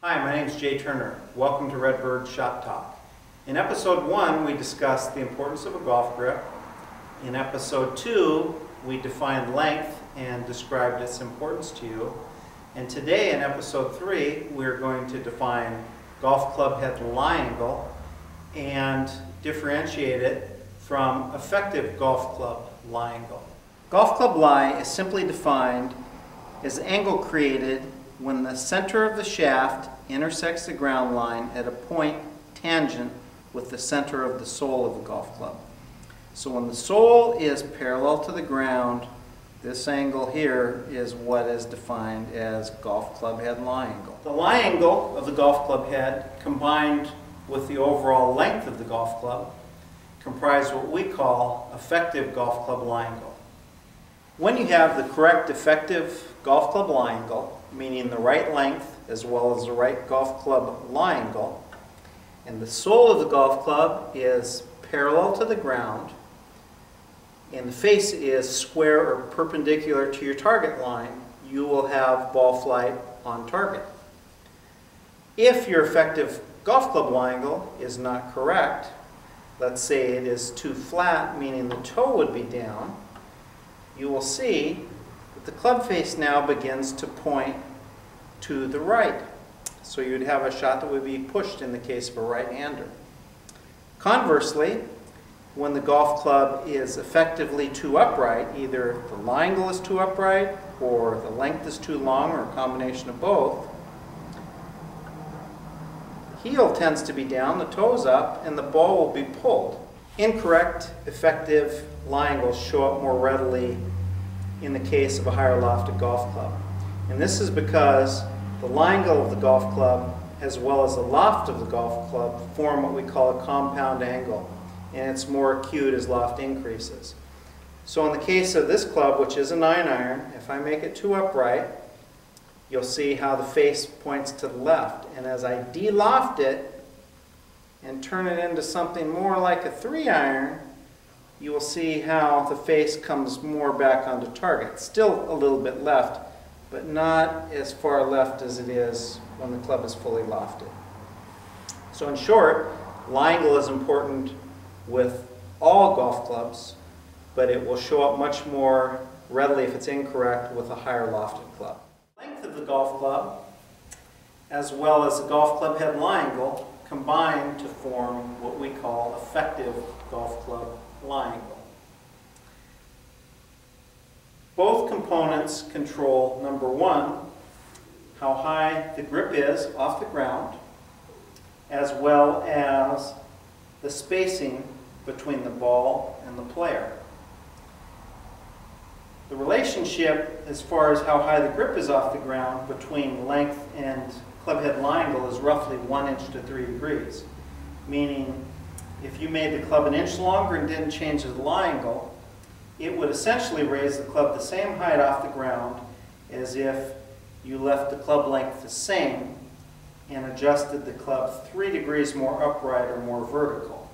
Hi, my name is Jay Turner. Welcome to RedBird Shot Talk. In episode 1, we discussed the importance of a golf grip. In episode 2, we defined length and described its importance to you. And today, in episode 3, we're going to define golf club head lie angle and differentiate it from effective golf club lie angle. Golf club lie is simply defined as the angle created when the center of the shaft intersects the ground line at a point tangent with the center of the sole of the golf club. So when the sole is parallel to the ground, this angle here is what is defined as golf club head lie angle. The lie angle of the golf club head combined with the overall length of the golf club comprise what we call effective golf club lie angle. When you have the correct effective golf club lie angle, meaning the right length as well as the right golf club lie angle, and the sole of the golf club is parallel to the ground, and the face is square or perpendicular to your target line, you will have ball flight on target. If your effective golf club lie angle is not correct, let's say it is too flat, meaning the toe would be down, you will see that the club face now begins to point to the right. So you'd have a shot that would be pushed in the case of a right-hander. Conversely, when the golf club is effectively too upright, either the lie angle is too upright or the length is too long or a combination of both, the heel tends to be down, the toes up, and the ball will be pulled. Incorrect effective lie angles show up more readily in the case of a higher lofted golf club. And this is because the lie angle of the golf club as well as the loft of the golf club form what we call a compound angle, and it's more acute as loft increases. So in the case of this club, which is a 9-iron, if I make it too upright, you'll see how the face points to the left. And as I de-loft it and turn it into something more like a 3-iron, you will see how the face comes more back onto target. Still a little bit left, but not as far left as it is when the club is fully lofted. So in short, lie angle is important with all golf clubs, but it will show up much more readily if it's incorrect with a higher lofted club. Length of the golf club, as well as the golf club head lie angle, combine to form what we call effective golf club lie angle. Both components control, number one, how high the grip is off the ground, as well as the spacing between the ball and the player. The relationship as far as how high the grip is off the ground between length and club head lie angle is roughly 1 inch to 3 degrees, meaning if you made the club an inch longer and didn't change the lie angle, it would essentially raise the club the same height off the ground as if you left the club length the same and adjusted the club 3 degrees more upright or more vertical.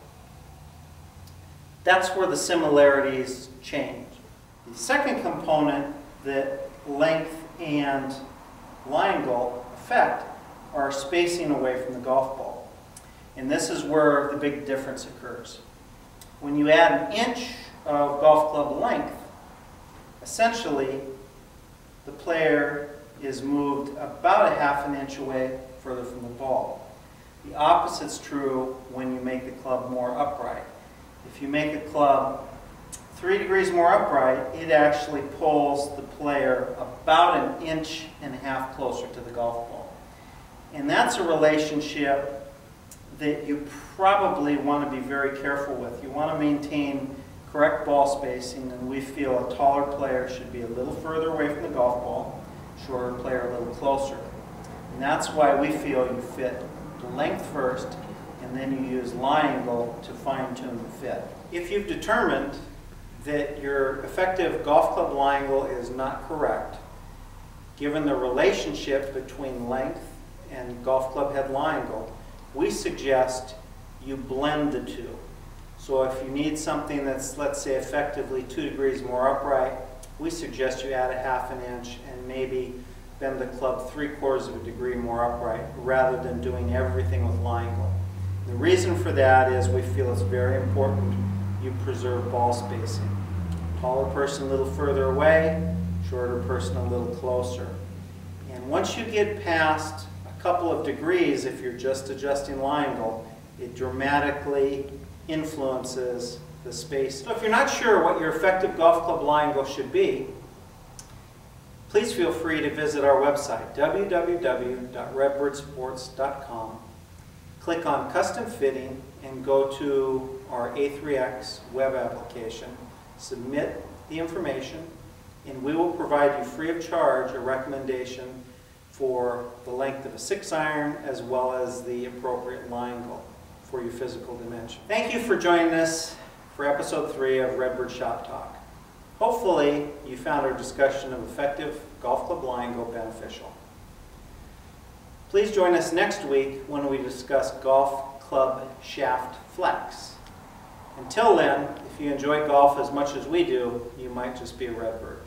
That's where the similarities change. The second component that length and lie angle affect are spacing away from the golf ball. And this is where the big difference occurs. When you add an inch of golf club length, essentially the player is moved about a half an inch away further from the ball. The opposite's true when you make the club more upright. If you make the club 3 degrees more upright, it actually pulls the player about 1.5 inches closer to the golf ball. And that's a relationship that you probably want to be very careful with. You want to maintain correct ball spacing, and we feel a taller player should be a little further away from the golf ball, shorter player a little closer. And that's why we feel you fit the length first, and then you use lie angle to fine-tune the fit. If you've determined that your effective golf club lie angle is not correct, given the relationship between length and golf club head lie angle, we suggest you blend the two. So if you need something that's, let's say, effectively 2 degrees more upright, we suggest you add a half an inch and maybe bend the club 3/4 of a degree more upright rather than doing everything with lie angle. The reason for that is we feel it's very important you preserve ball spacing. Taller person a little further away, shorter person a little closer. And once you get past a couple of degrees, if you're just adjusting lie angle, it dramatically influences the space. So if you're not sure what your effective golf club lie angle should be, please feel free to visit our website, www.redbirdsports.com. Click on Custom Fitting and go to our A3X web application. Submit the information, and we will provide you free of charge a recommendation for the length of a 6-iron as well as the appropriate lie angle for your physical dimension. Thank you for joining us for episode 3 of RedBird Shop Talk. Hopefully you found our discussion of effective golf club lie angle beneficial. Please join us next week when we discuss golf club shaft flex. Until then, if you enjoy golf as much as we do, you might just be a RedBird.